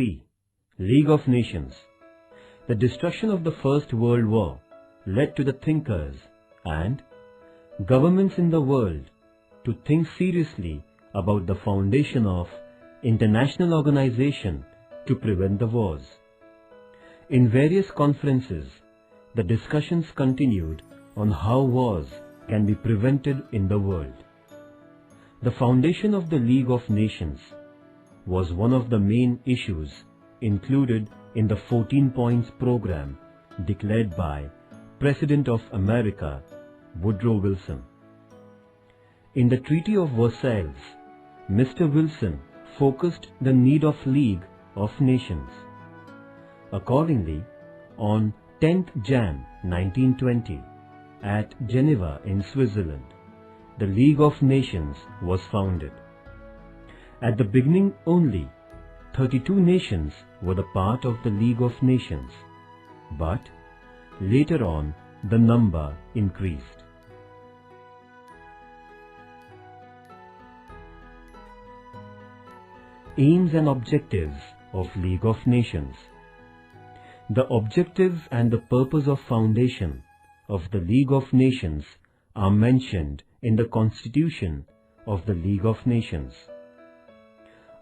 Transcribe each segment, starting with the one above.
C. League of Nations. The destruction of the First World War led to the thinkers and governments in the world to think seriously about the foundation of international organization to prevent the wars. In various conferences, the discussions continued on how wars can be prevented in the world. The foundation of the League of Nations was one of the main issues included in the 14 points program declared by President of America, Woodrow Wilson. In the Treaty of Versailles, Mr. Wilson focused the need of League of Nations. Accordingly, on 10th Jan 1920, at Geneva in Switzerland, the League of Nations was founded. At the beginning only, 32 nations were the part of the League of Nations, but later on the number increased. Aims and objectives of League of Nations. The objectives and the purpose of foundation of the League of Nations are mentioned in the Constitution of the League of Nations.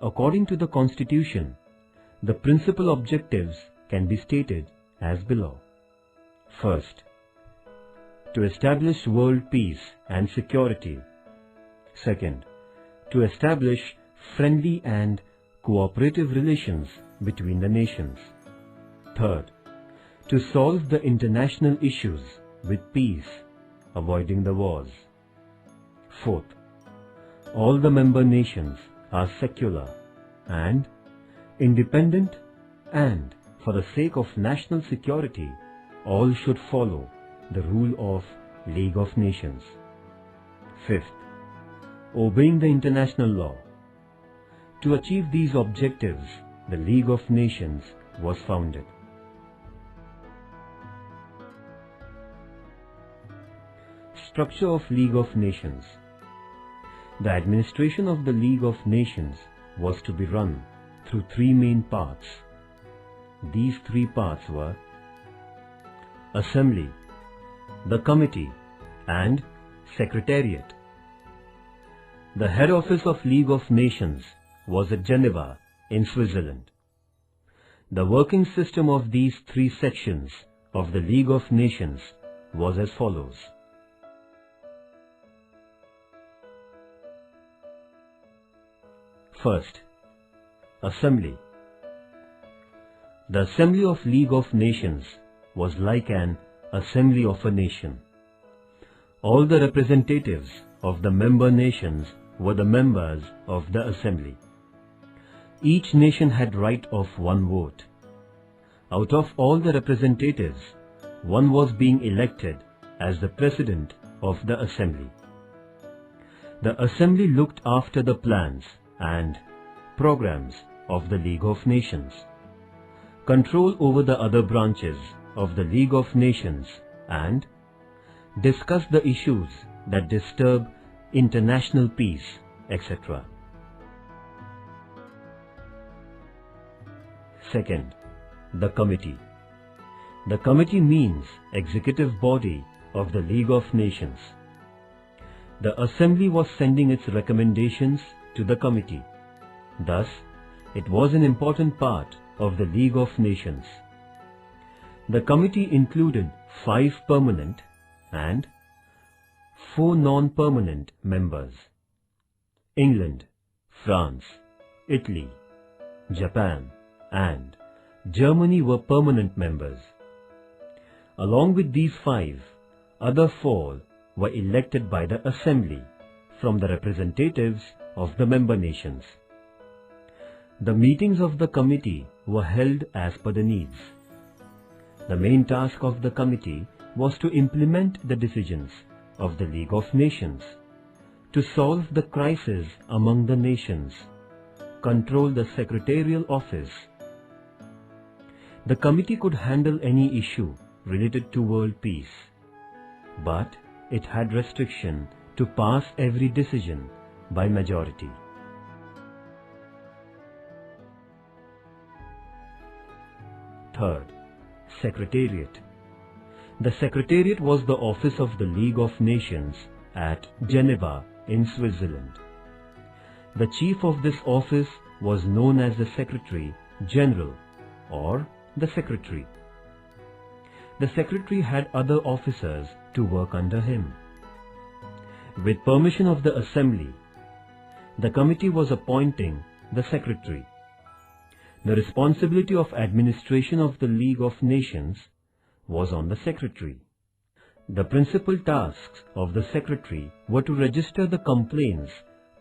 According to the Constitution, the principal objectives can be stated as below. First, to establish world peace and security. Second, to establish friendly and cooperative relations between the nations. Third, to solve the international issues with peace, avoiding the wars. Fourth, all the member nations are secular and independent, and for the sake of national security, all should follow the rule of League of Nations. Fifth, obeying the international law. To achieve these objectives, the League of Nations was founded. Structure of League of Nations. The administration of the League of Nations was to be run through three main parts. These three parts were Assembly, the Committee, and Secretariat. The head office of League of Nations was at Geneva in Switzerland. The working system of these three sections of the League of Nations was as follows. First, Assembly. The Assembly of League of Nations was like an assembly of a nation. All the representatives of the member nations were the members of the Assembly. Each nation had right of one vote. Out of all the representatives, one was being elected as the President of the Assembly. The Assembly looked after the plans and programs of the League of Nations, control over the other branches of the League of Nations, and discuss the issues that disturb international peace, etc. Second, the Committee. The Committee means executive body of the League of Nations. The Assembly was sending its recommendations to the Committee. Thus, it was an important part of the League of Nations. The Committee included 5 permanent and 4 non-permanent members. England, France, Italy, Japan, and Germany were permanent members. Along with these 5, other 4 were elected by the Assembly from the representatives of the member nations. The meetings of the committee were held as per the needs. The main task of the committee was to implement the decisions of the League of Nations, to solve the crisis among the nations, control the secretarial office. The committee could handle any issue related to world peace, but it had restriction to pass every decision by majority. 3rd, Secretariat. The Secretariat was the office of the League of Nations at Geneva in Switzerland. The chief of this office was known as the Secretary General or the Secretary. The Secretary had other officers to work under him. With permission of the Assembly, the committee was appointing the Secretary. The responsibility of administration of the League of Nations was on the Secretary. The principal tasks of the Secretary were to register the complaints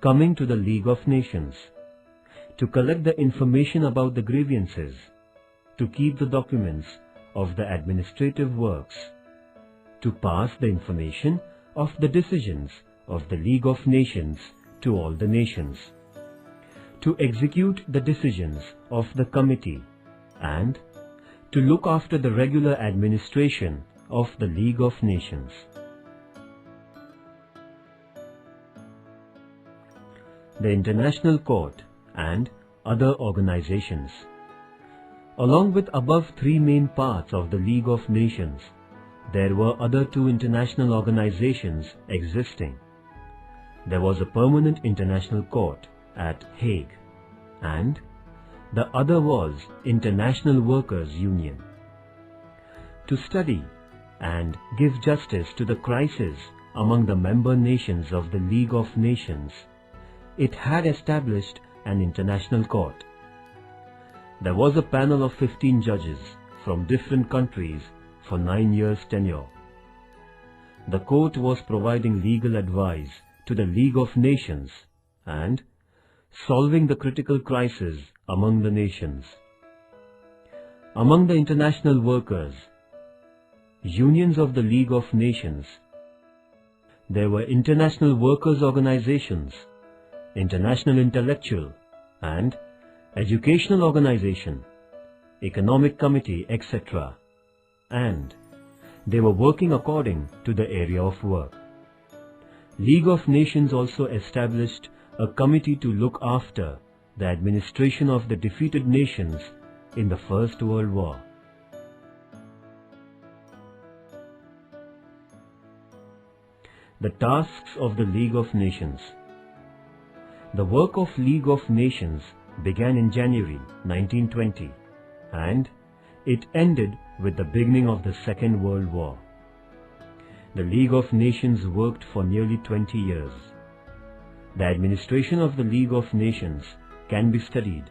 coming to the League of Nations, to collect the information about the grievances, to keep the documents of the administrative works, to pass the information of the decisions of the League of Nations to all the nations, to execute the decisions of the committee, and to look after the regular administration of the League of Nations. The International Court and other organizations. Along with above three main parts of the League of Nations, there were other two international organizations existing. There was a permanent international court at Hague, and the other was International Workers' Union. To study and give justice to the crisis among the member nations of the League of Nations, it had established an international court. There was a panel of 15 judges from different countries for 9 years tenure. The court was providing legal advice to the League of Nations and solving the critical crisis among the nations. Among the international workers, unions of the League of Nations, there were international workers' organizations, international intellectual and educational organization, economic committee, etc. And they were working according to the area of work. League of Nations also established a committee to look after the administration of the defeated nations in the First World War. The tasks of the League of Nations. The work of League of Nations began in January 1920 and it ended with the beginning of the Second World War. The League of Nations worked for nearly 20 years. The administration of the League of Nations can be studied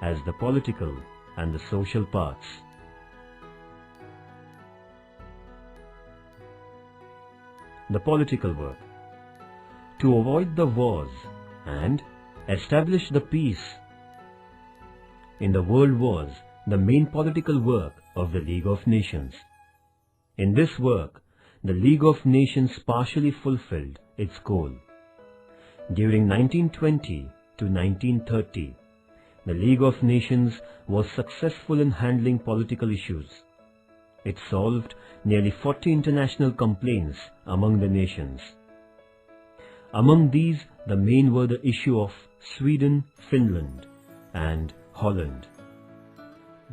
as the political and the social parts. The political work. To avoid the wars and establish the peace in the world was the main political work of the League of Nations. In this work, the League of Nations partially fulfilled its goal. During 1920 to 1930, the League of Nations was successful in handling political issues. It solved nearly 40 international complaints among the nations. Among these, the main were the issue of Sweden, Finland, and Holland,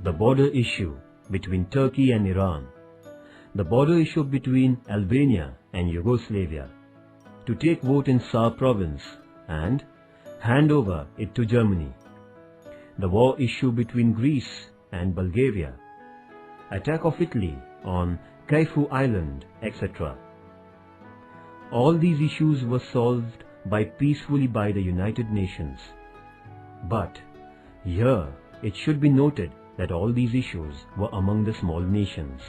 the border issue between Turkey and Iran, the border issue between Albania and Yugoslavia, to take vote in Saar province and hand over it to Germany, the war issue between Greece and Bulgaria, attack of Italy on Kaifu Island, etc. All these issues were solved peacefully by the United Nations. But here it should be noted that all these issues were among the small nations.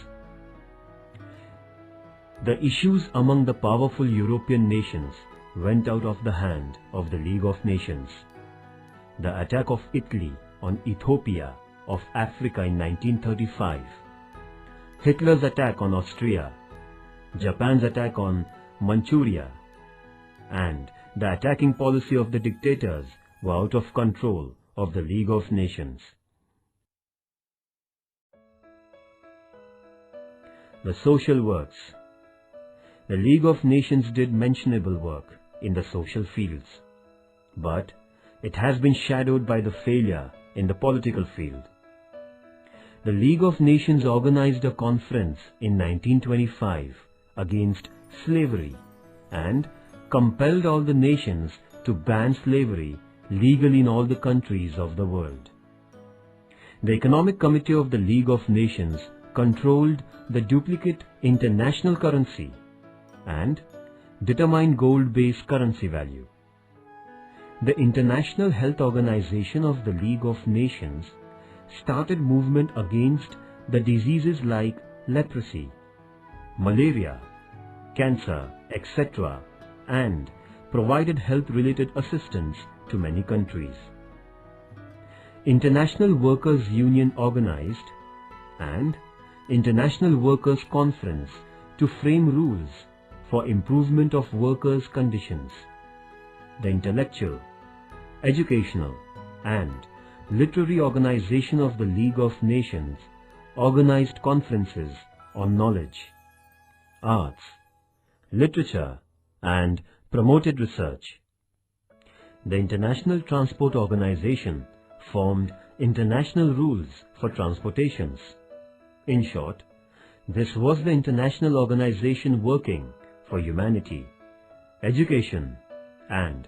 The issues among the powerful European nations went out of the hand of the League of Nations. The attack of Italy on Ethiopia of Africa in 1935, Hitler's attack on Austria, Japan's attack on Manchuria, and the attacking policy of the dictators were out of control of the League of Nations. The social works. The League of Nations did mentionable work in the social fields, but it has been shadowed by the failure in the political field. the League of Nations organized a conference in 1925 against slavery and compelled all the nations to ban slavery legally in all the countries of the world. The Economic Committee of the League of Nations controlled the duplicate international currency and determined gold-based currency value. The International Health Organization of the League of Nations started movement against the diseases like leprosy, malaria, cancer, etc., and provided health-related assistance to many countries. International Workers' Union organized and International Workers' Conference to frame rules for improvement of workers' conditions. The intellectual, educational, and literary organization of the League of Nations organized conferences on knowledge, arts, literature, and promoted research. The International Transport Organization formed international rules for transportations. In short, this was the international organization working for humanity, education, and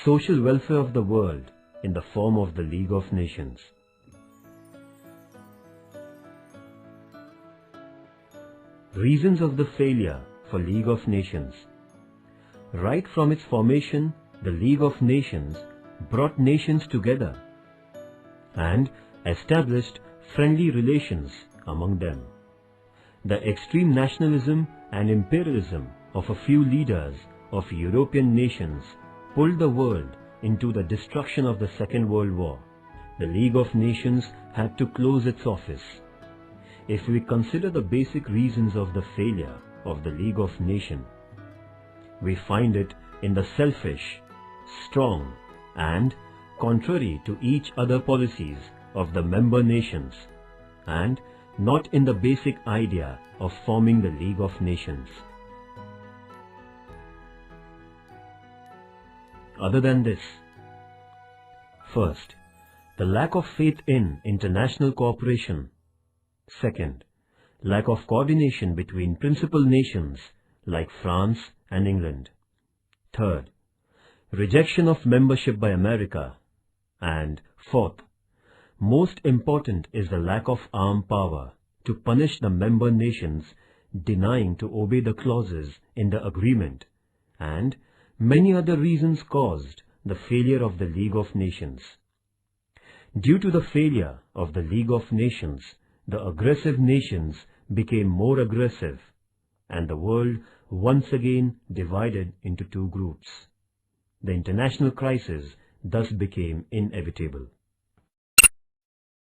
social welfare of the world in the form of the League of Nations. Reasons of the failure for League of Nations. Right from its formation, the League of Nations brought nations together and established friendly relations among them. The extreme nationalism and imperialism of a few leaders of European nations pulled the world into the destruction of the Second World War. The League of Nations had to close its office. If we consider the basic reasons of the failure of the League of Nations, we find it in the selfish, strong, and contrary to each other policies of the member nations, and not in the basic idea of forming the League of Nations. Other than this, first, the lack of faith in international cooperation. Second, lack of coordination between principal nations like France and England. Third, rejection of membership by America. And fourth, most important is the lack of armed power to punish the member nations denying to obey the clauses in the agreement, and many other reasons caused the failure of the League of Nations. Due to the failure of the League of Nations, the aggressive nations became more aggressive, and the world once again divided into two groups. The international crisis thus became inevitable.